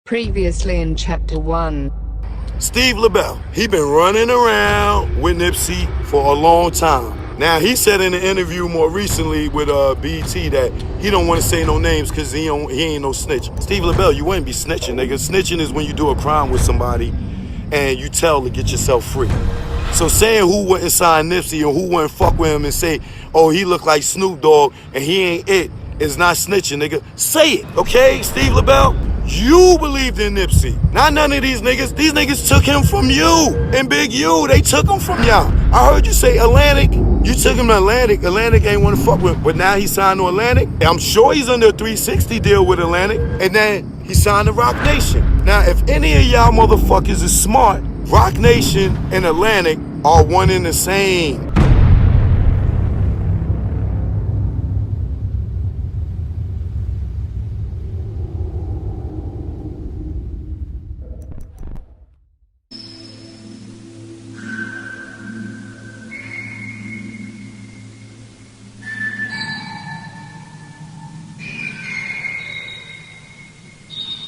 Previously in Chapter 1. Steve LaBelle, he been running around with Nipsey for a long time. Now, he said in an interview more recently with BT that he don't want to say no names because he ain't no snitch. Steve LaBelle, you wouldn't be snitching, nigga. Snitching is when you do a crime with somebody and you tell to get yourself free. So saying who wouldn't sign Nipsey or who wouldn't fuck with him and say, oh, he look like Snoop Dogg and he ain't it, is not snitching, nigga. Say it, okay, Steve LaBelle? You believed in Nipsey, not none of these niggas. These niggas took him from you. And Big U, they took him from y'all. I heard you say Atlantic. You took him to Atlantic. Atlantic ain't want to fuck with him. But now he signed to Atlantic. I'm sure he's under a 360 deal with Atlantic. And then he signed to Rock Nation. Now, if any of y'all motherfuckers is smart, Rock Nation and Atlantic are one and the same.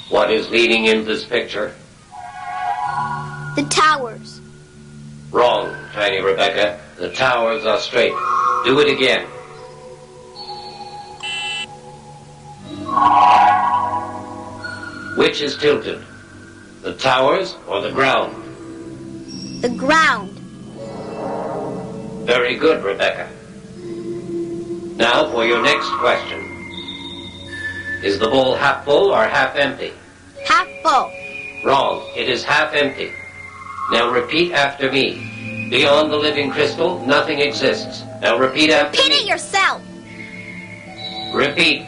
What is leading in this picture? The towers. Wrong, Tiny Rebecca. The towers are straight. Do it again. Which is tilted? The towers or the ground? The ground. Very good, Rebecca. Now for your next question. Is the bowl half full or half empty? Half full. Wrong. It is half empty. Now repeat after me. Beyond the living crystal, nothing exists. Now repeat after Repeat me. it yourself. Repeat.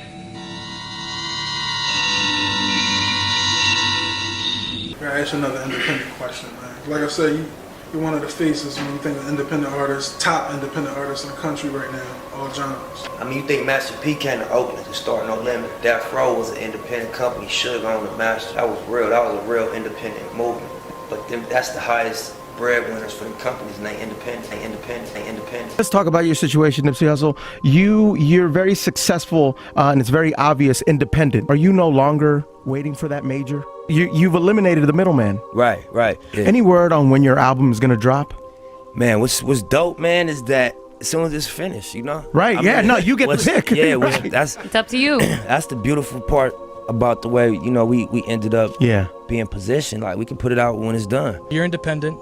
I ask you another independent question, man. Like I said, you're one of the faces when you think of independent artists, top independent artists in the country right now, all genres. I mean, you think Master P came to Oakland to start No Limit. Death Row was an independent company. Suge owned the Master. That was real. That was a real independent movement. But that's the highest breadwinners for the companies, and they independent. Let's talk about your situation, Nipsey Hussle. You're very successful, and it's very obvious independent. Are you no longer waiting for that major? You've eliminated the middleman. Right. Yeah. Any word on when your album is gonna drop? Man, what's dope, man, is that as soon as it's finished, you know? Right, no, you get the pick. Yeah, right. It's up to you. That's the beautiful part about the way, you know, we ended up being positioned. Like, we can put it out when it's done. You're independent.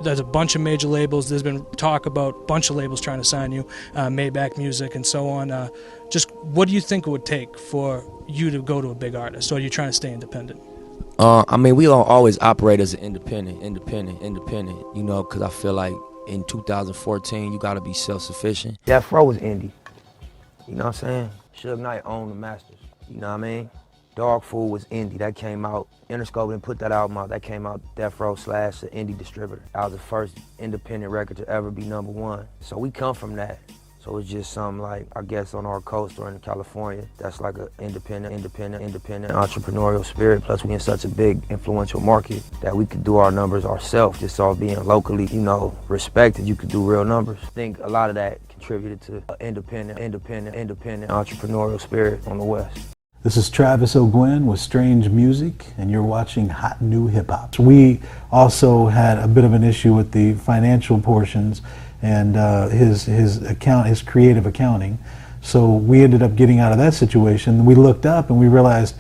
There's a bunch of major labels. There's been talk about a bunch of labels trying to sign you, Maybach Music and so on. Just what do you think it would take for you to go to a big artist, or are you trying to stay independent? I mean, we don't always operate as an independent, you know, because I feel like in 2014, you got to be self-sufficient. Death Row was indie, you know what I'm saying? Suge Knight owned the Masters, you know what I mean? Dog Food was indie, that came out. Interscope didn't put that album out, that came out Death Row / the indie distributor. That was the first independent record to ever be #1. So we come from that. So it's just something like, I guess on our coast or in California, that's like an independent entrepreneurial spirit. Plus we in such a big influential market that we could do our numbers ourselves. Just all being locally, you know, respected, you could do real numbers. I think a lot of that contributed to an independent entrepreneurial spirit on the West. This is Travis O'Gwen with Strange Music, and you're watching Hot New Hip Hop. We also had a bit of an issue with the financial portions and his creative accounting. So we ended up getting out of that situation. We looked up and we realized,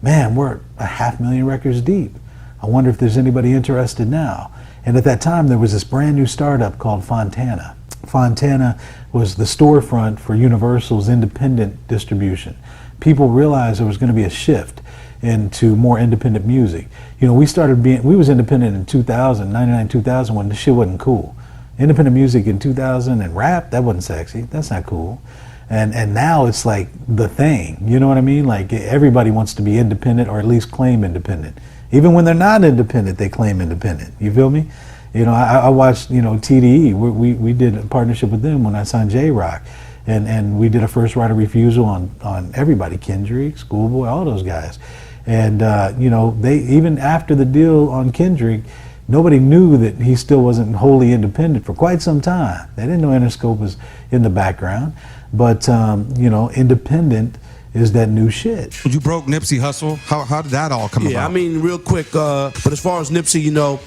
man, we're 500,000 records deep. I wonder if there's anybody interested now. And at that time, there was this brand new startup called Fontana. Fontana was the storefront for Universal's independent distribution. People realized there was going to be a shift into more independent music. You know, we was independent in 2000, 99, 2000, when the shit wasn't cool. Independent music in 2000 and rap, that wasn't sexy. That's not cool. And now it's like the thing, you know what I mean? Like everybody wants to be independent or at least claim independent. Even when they're not independent, they claim independent. You feel me? You know, I watched, you know, TDE. We did a partnership with them when I signed J-Rock. And we did a first right of refusal on everybody, Kendrick, Schoolboy, all those guys. And, you know, they even after the deal on Kendrick, nobody knew that he still wasn't wholly independent for quite some time. They didn't know Interscope was in the background. But, you know, independent is that new shit. You broke Nipsey Hussle. How did that all come about? Yeah, I mean, real quick, but as far as Nipsey, you know,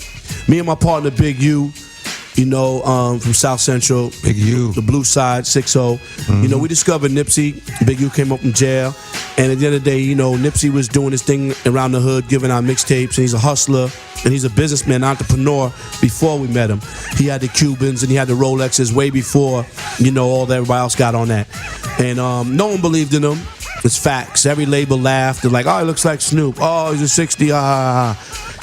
me and my partner Big U, you know, from South Central, Big U, the Blue Side, 6-0. You know, we discovered Nipsey. Big U came up from jail, and at the end of the day, you know, Nipsey was doing his thing around the hood, giving out mixtapes, and he's a hustler, and he's a businessman, entrepreneur. Before we met him, he had the Cubans and he had the Rolexes way before, you know, all that everybody else got on that, and no one believed in him. It's facts. Every label laughed. They're like, oh, he looks like Snoop. Oh, he's a 60.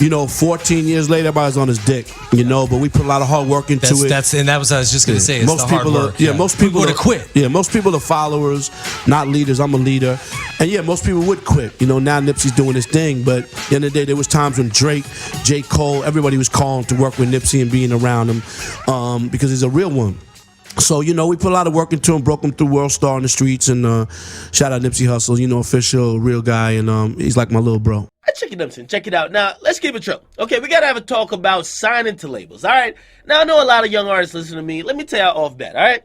You know, 14 years later, everybody's on his dick. You know, but we put a lot of hard work into it. And that was what I was just gonna say. It's most the people hard work. most people would have quit. Yeah, most people are followers, not leaders. I'm a leader, and yeah, most people would quit. You know, now Nipsey's doing his thing, but at the end of the day, there was times when Drake, J. Cole, everybody was calling to work with Nipsey and being around him because he's a real one. So, you know, we put a lot of work into him, broke him through World Star in the streets, and shout out Nipsey Hussle, you know, official, real guy, and he's like my little bro. Check it out, check it out. Now, let's keep it real. Okay, we gotta have a talk about signing to labels, all right? Now, I know a lot of young artists listen to me. Let me tell you off bat, all right?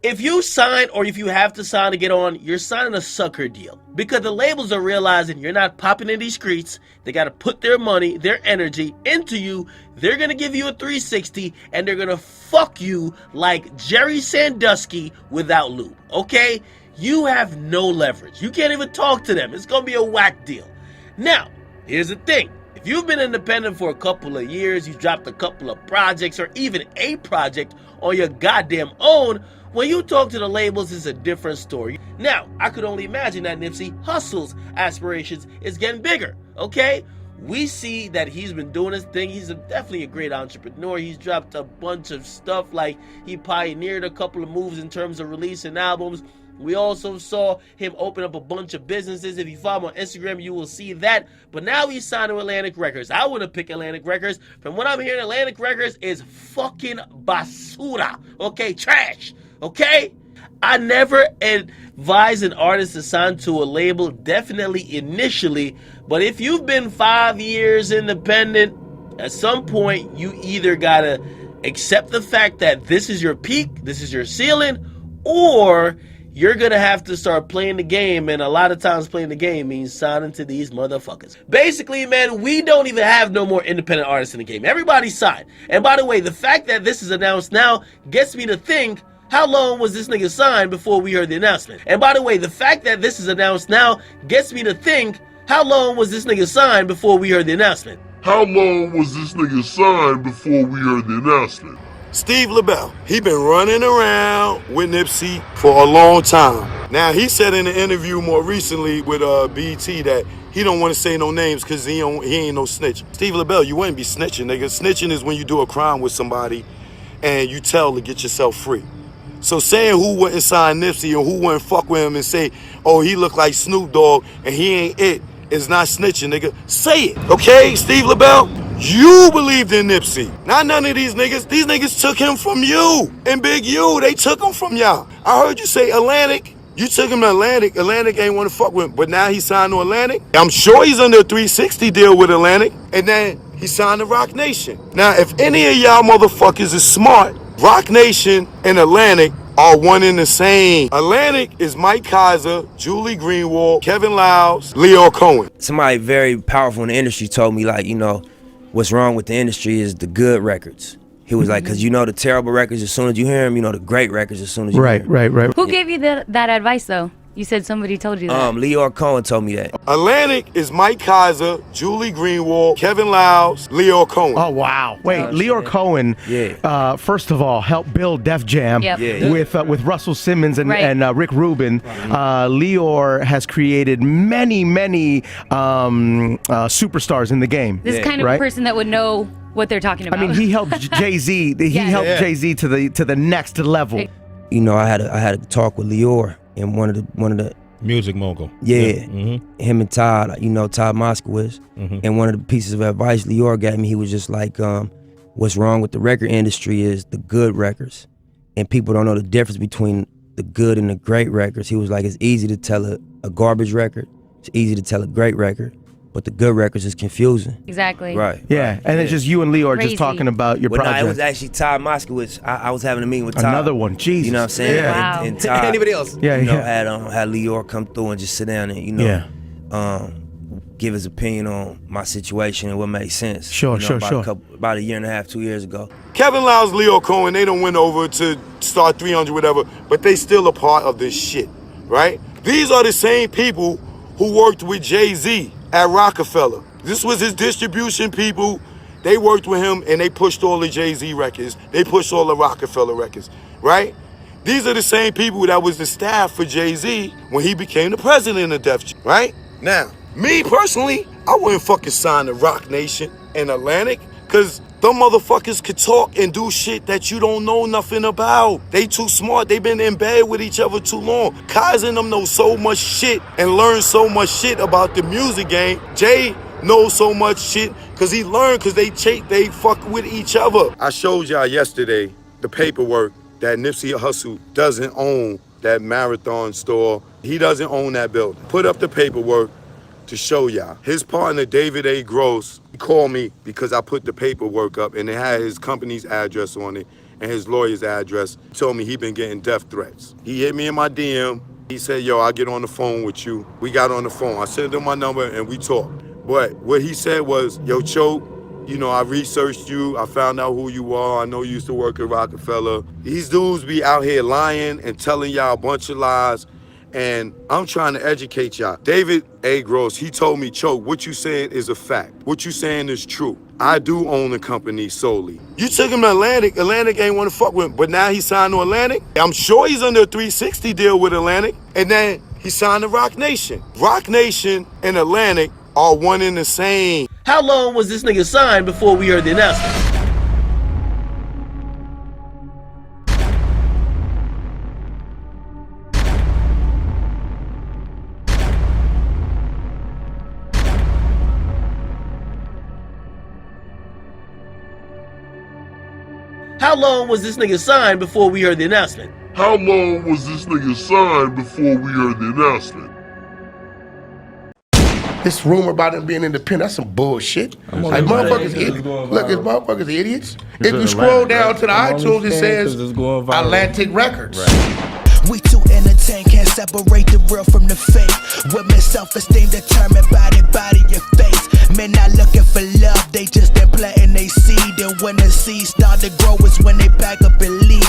If you sign or if you have to sign to get on, you're signing a sucker deal. Because the labels are realizing you're not popping in these streets. They got to put their money, their energy into you. They're going to give you a 360 and they're going to fuck you like Jerry Sandusky without lube, okay? You have no leverage. You can't even talk to them. It's going to be a whack deal. Now, here's the thing. If you've been independent for a couple of years, you dropped a couple of projects or even a project on your goddamn own, when you talk to the labels, it's a different story. Now, I could only imagine that Nipsey Hussle's aspirations is getting bigger, okay? We see that he's been doing his thing. He's definitely a great entrepreneur. He's dropped a bunch of stuff, like he pioneered a couple of moves in terms of releasing albums. We also saw him open up a bunch of businesses. If you follow him on Instagram, you will see that. But now he's signed to Atlantic Records. I wouldn't pick Atlantic Records. From what I'm hearing, Atlantic Records is fucking basura. Okay, trash. Okay? I never advise an artist to sign to a label, definitely initially. But if you've been 5 years independent, at some point you either gotta accept the fact that this is your peak, this is your ceiling, or you're gonna have to start playing the game, and a lot of times playing the game means signing to these motherfuckers. Basically, man, we don't even have no more independent artists in the game. Everybody's signed. And by the way, the fact that this is announced now gets me to think, how long was this nigga signed before we heard the announcement? And by the way, the fact that this is announced now gets me to think, how long was this nigga signed before we heard the announcement? How long was this nigga signed before we heard the announcement? Steve LaBelle, he been running around with Nipsey for a long time. Now, he said in an interview more recently with BT that he don't want to say no names because he ain't no snitch. Steve LaBelle, you wouldn't be snitching, nigga. Snitching is when you do a crime with somebody and you tell to get yourself free. So saying who wouldn't sign Nipsey or who wouldn't fuck with him and say, oh, he look like Snoop Dogg and he ain't it, is not snitching, nigga. Say it, okay, Steve LaBelle? You believed in Nipsey. Not none of these niggas. These niggas took him from you. And Big U, they took him from y'all. I heard you say Atlantic. You took him to Atlantic. Atlantic ain't want to fuck with him. But now he signed to Atlantic. I'm sure he's under a 360 deal with Atlantic. And then he signed to Rock Nation. Now, if any of y'all motherfuckers is smart, Rock Nation and Atlantic are one and the same. Atlantic is Mike Kaiser, Julie Greenwald, Kevin Lyles, Leo Cohen. Somebody very powerful in the industry told me, like, you know, what's wrong with the industry is the good records. He was like, because you know the terrible records, as soon as you hear them, you know the great records as soon as you hear them. Right. Who gave you that advice, though? You said somebody told you that. Leo Cohen told me that. Atlantic is Mike Kaiser, Julie Greenwald, Kevin Lyles, Leo Cohen. Oh, wow. Wait, Leo Cohen, first of all, helped build Def Jam with Russell Simmons and Rick Rubin. Leo has created many superstars in the game. This kind of person that would know what they're talking about. I mean, he helped Jay-Z. He helped Jay-Z to the next level. You know, I had a talk with Leo. And one of the music mogul. Him and Todd, you know, Todd Moskowitz. And one of the pieces of advice Leo gave me, he was just like, what's wrong with the record industry is the good records. And people don't know the difference between the good and the great records. He was like, it's easy to tell a garbage record. It's easy to tell a great record. but the good records is confusing. Exactly. Right. Yeah, and it's just you and Leo are just talking about your project. Nah, it was actually Ty Moskowitz. I was having a meeting with Ty. Another one, Jesus. You know what I'm saying? Yeah. Wow. And Ty, Anybody else? Yeah, you know, yeah. had Leo come through and just sit down and, give his opinion on my situation and what made sense. Sure. About a year and a half, 2 years ago. Kevin Lyles, Leo Cohen, they done went over to start 300, whatever, but they still a part of this shit, right? These are the same people who worked with Jay-Z at Rockefeller. This was his distribution people. They worked with him and they pushed all the Jay-Z records. They pushed all the Rockefeller records, right? These are the same people that was the staff for Jay-Z when he became the president of Def Jam, right? Now, me personally, I wouldn't fucking sign to Rock Nation and Atlantic, cause them motherfuckers could talk and do shit that you don't know nothing about. They too smart, they been in bed with each other too long. Kaz and them know so much shit and learn so much shit about the music game. Jay knows so much shit cause he learned cause they fuck with each other. I showed y'all yesterday the paperwork that Nipsey Hussle doesn't own that Marathon store. He doesn't own that building. Put up the paperwork to show y'all. His partner, David A. Gross, he called me because I put the paperwork up and it had his company's address on it and his lawyer's address. He told me he been getting death threats. He hit me in my DM. He said, yo, I'll get on the phone with you. We got on the phone. I sent him my number and we talked. But what he said was, yo, Choke, you know, I researched you. I found out who you are. I know you used to work at Rockefeller. These dudes be out here lying and telling y'all a bunch of lies. And I'm trying to educate y'all. David A. Gross, he told me, Choke, what you saying is a fact. What you saying is true. I do own the company solely. You took him to Atlantic. Atlantic ain't want to fuck with him. But now he signed to Atlantic. I'm sure he's under a 360 deal with Atlantic. And then he signed to Rock Nation. Rock Nation and Atlantic are one and the same. How long was this nigga signed before we heard the announcement? How long was this nigga signed before we heard the announcement? How long was this nigga signed before we heard the announcement? This rumor about him being independent, that's some bullshit. Like motherfuckers idiots. Look, it's motherfuckers idiots. If you scroll down to the iTunes, it says Atlantic Records. We too entertained, can't separate the real from the fake. Women self-esteem determined by their body and face. Men not looking for love, they just been planting they seed. And when the seed start to grow is when they back up and leave.